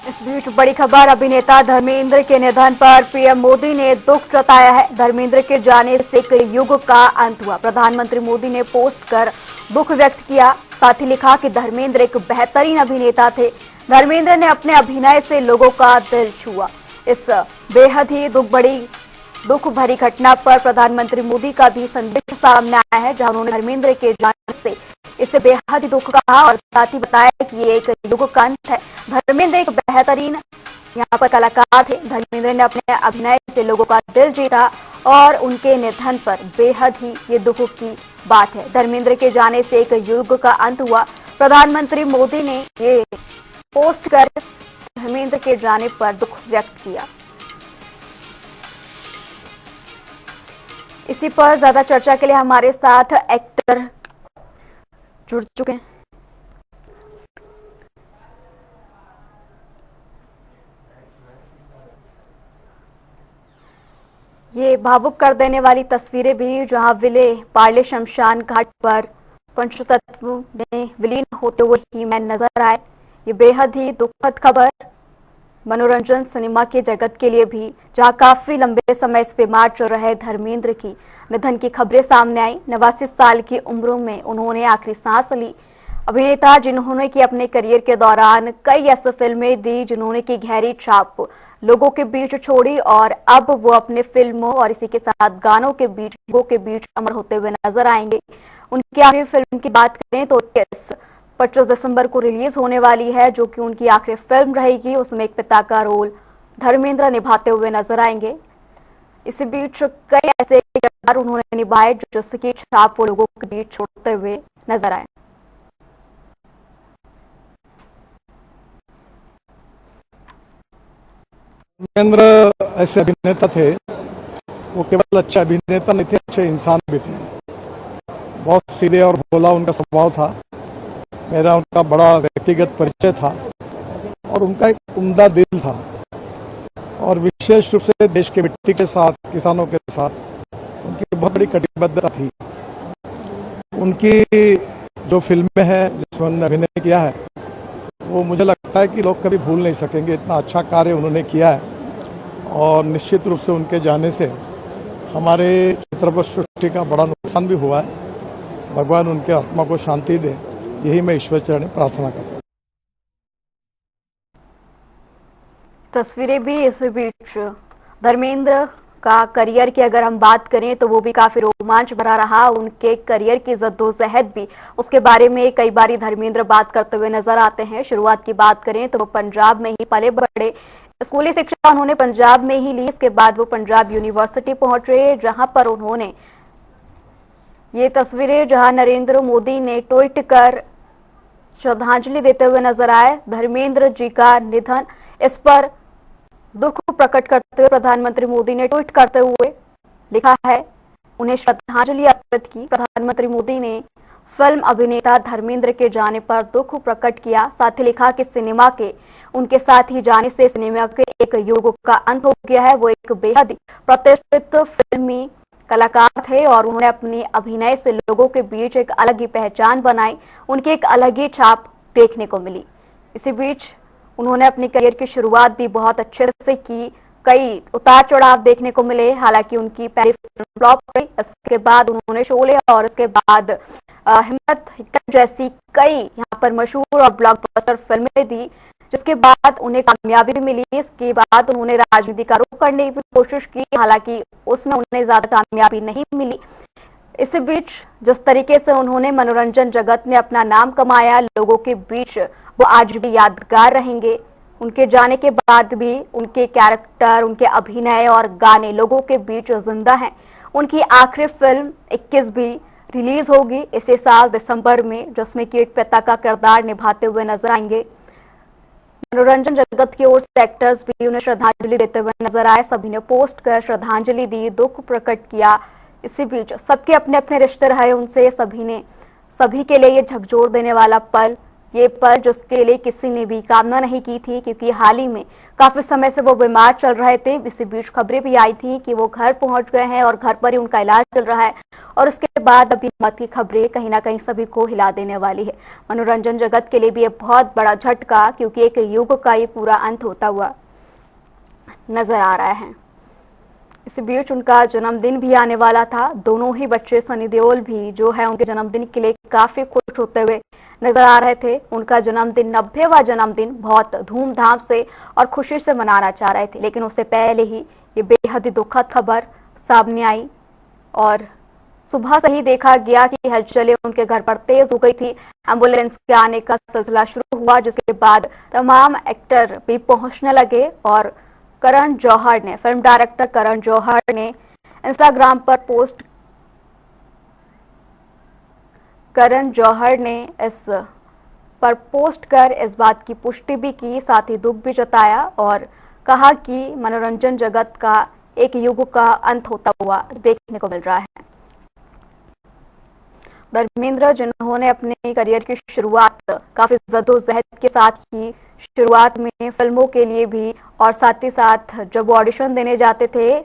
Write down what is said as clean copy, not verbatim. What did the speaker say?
इस बीच बड़ी खबर, अभिनेता धर्मेंद्र के निधन पर पीएम मोदी ने दुख जताया है। धर्मेंद्र के जाने से एक युग का अंत हुआ। प्रधानमंत्री मोदी ने पोस्ट कर दुख व्यक्त किया, साथ ही लिखा कि धर्मेंद्र एक बेहतरीन अभिनेता थे। धर्मेंद्र ने अपने अभिनय से लोगों का दिल छुआ। इस बेहद ही दुख भरी घटना पर प्रधानमंत्री मोदी का भी संदेश सामने आया है, जहां उन्होंने धर्मेंद्र के जाने से इसे बेहद ही दुख कहा और साथ ही बताया कि ये एक युग का अंत है। धर्मेंद्र एक बेहतरीन यहाँ पर कलाकार थे। धर्मेंद्र ने अपने अभिनय से लोगों का दिल जीता और उनके निधन पर बेहद ही ये दुख की बात है। धर्मेंद्र के जाने से एक युग का अंत हुआ। प्रधानमंत्री मोदी ने ये पोस्ट कर धर्मेंद्र के जाने पर दुख व्यक्त किया। इसी पर ज्यादा चर्चा के लिए हमारे साथ एक्टर जुड़ चुके हैं। ये भावुक कर देने वाली तस्वीरें भी, जहां विले पार्ले शमशान घाट पर पंचतत्व में विलीन होते हुए ही मैन नजर आए। ये बेहद ही दुखद खबर मनोरंजन सिनेमा के जगत के लिए भी, जहां काफी लंबे समय से बीमार चल रहे धर्मेंद्र की निधन की खबरें सामने आई। 89 साल की उम्र में उन्होंने आखिरी सांस ली। अभिनेता जिन्होंने की अपने करियर के दौरान कई ऐसी फिल्में दी जिन्होंने की गहरी छाप लोगों के बीच छोड़ी और अब वो अपने फिल्मों और इसी के साथ गानों के बीच अमर होते हुए नजर आएंगे। उनकी आखिरी फिल्म की बात करें तो 25 दिसंबर को रिलीज होने वाली है, जो कि उनकी आखिरी फिल्म रहेगी। उसमें एक पिता का रोल धर्मेंद्र निभाते हुए नजर आएंगे। इसी बीच कई ऐसे किरदार उन्होंने निभाए जिसकी छाप वो लोगों के बीच छोड़ते हुए नजर आए। धर्मेंद्र ऐसे अभिनेता थे, वो केवल अच्छे अभिनेता नहीं थे, अच्छे इंसान भी थे। बहुत सीधे और भोला उनका स्वभाव था। मेरा उनका बड़ा व्यक्तिगत परिचय था और उनका एक उम्दा दिल था और विशेष रूप से देश की मिट्टी के साथ, किसानों के साथ उनकी बहुत बड़ी कटिबद्धता थी। उनकी जो फिल्में हैं जिसमें उन्होंने अभिनय किया है, वो मुझे लगता है कि लोग कभी भूल नहीं सकेंगे। इतना अच्छा कार्य उन्होंने किया है और निश्चित रूप से उनके जाने से हमारे चित्रपट सृष्टि का बड़ा नुकसान भी हुआ है। भगवान उनके आत्मा को शांति दे, यही मैं ईश्वर चरण में प्रार्थना करता हूँ। तस्वीरें भी इस बीच धर्मेंद्र का करियर की अगर हम बात करें तो वो भी काफी रोमांच भरा रहा। उनके करियर की जद्दोजहद भी, उसके बारे में कई बार धर्मेंद्र बात करते हुए नजर आते हैं। शुरुआत की बात करें तो वो पंजाब में ही पले बड़े। स्कूली शिक्षा उन्होंने पंजाब में ही ली। इसके बाद वो पंजाब यूनिवर्सिटी पहुंचे, जहां पर उन्होंने ये तस्वीरें, जहां नरेंद्र मोदी ने ट्वीट कर श्रद्धांजलि देते हुए नजर आए। धर्मेंद्र जी का निधन, इस पर दुख प्रकट करते हुए प्रधानमंत्री मोदी ने ट्वीट करते हुए लिखा है, उन्हें श्रद्धांजलि अर्पित की। प्रधानमंत्री मोदी ने फिल्म अभिनेता धर्मेंद्र के जाने पर दुख प्रकट किया, साथ ही लिखा कि सिनेमा के उनके साथ ही जाने से सिनेमा के एक युग का अंत हो गया है। वो एक बेहद प्रतिष्ठित फिल्मी कलाकार थे और उन्होंने अपनी अभिनय से लोगों के बीच एक अलग ही पहचान बनाई। उनकी एक अलग ही छाप देखने को मिली। इसी बीच उन्होंने अपनी करियर की शुरुआत भी बहुत अच्छे से की। कई उतार चढ़ाव देखने को मिले। हालांकि उनकी पहली फिल्म फ्लॉप रही, इसके बाद उन्होंने शोले और इसके बाद हिम्मत जैसी कई यहाँ पर मशहूर और ब्लॉकबस्टर फिल्में दी, जिसके बाद उन्हें कामयाबी भी मिली। इसके बाद उन्होंने राजनीति का रुख करने की कोशिश की, हालांकि उसमें उन्हें ज्यादा कामयाबी नहीं मिली। इसी बीच जिस तरीके से उन्होंने मनोरंजन जगत में अपना नाम कमाया, लोगों के बीच वो आज भी यादगार रहेंगे। उनके जाने के बाद भी उनके कैरेक्टर, उनके अभिनय और गाने लोगों के बीच जिंदा हैं। उनकी आखिरी फिल्म 21 भी रिलीज होगी इसी साल दिसंबर में, जिसमें कि एक पिता का किरदार निभाते हुए नजर आएंगे। मनोरंजन जगत की ओर से एक्टर्स भी उन्हें श्रद्धांजलि देते हुए नजर आए। सभी ने पोस्ट कर श्रद्धांजलि दी, दुख प्रकट किया। इसी बीच सबके अपने अपने रिश्ते रहे उनसे, सभी के लिए ये झकझोर देने वाला पल ये पल जिसके लिए किसी ने भी कामना नहीं की थी, क्योंकि हाल ही में काफी समय से वो बीमार चल रहे थे। इसी बीच खबरें भी आई थी कि वो घर पहुंच गए हैं और घर पर ही उनका इलाज चल रहा है। और उसके बाद अभी मौत की खबरें कहीं ना कहीं सभी को हिला देने वाली है। मनोरंजन जगत के लिए भी ये बहुत बड़ा झटका, क्योंकि एक युग का ये पूरा अंत होता हुआ नजर आ रहा है। इसी बीच उनका जन्मदिन भी आने वाला था। दोनों ही बच्चे सनी देओल भी जो है उनके जन्मदिन के लिए काफी खुश होते हुए नजर आ रहे थे। उनका जन्मदिन 90वां जन्मदिन बहुत धूमधाम से और खुशी से मनाना चाह रहे थे, लेकिन उससे पहले ही ये बेहद ही दुखद खबर सामने आई और सुबह से ही देखा गया कि हलचलें उनके घर पर तेज हो गई थी। एम्बुलेंस के आने का सिलसिला शुरू हुआ, जिसके बाद तमाम एक्टर भी पहुंचने लगे और करण जौहर ने, फिल्म डायरेक्टर करण जौहर ने इंस्टाग्राम पर पोस्ट कर इस बात की पुष्टि भी की, साथ ही दुख भी जताया और कहा कि मनोरंजन जगत का एक युग का अंत होता हुआ देखने को मिल रहा है। धर्मेंद्र, जिन्होंने अपने करियर की शुरुआत काफी जद्दोजहद के साथ की, शुरुआत में फिल्मों के लिए भी और साथ ही साथ जब ऑडिशन देने जाते थे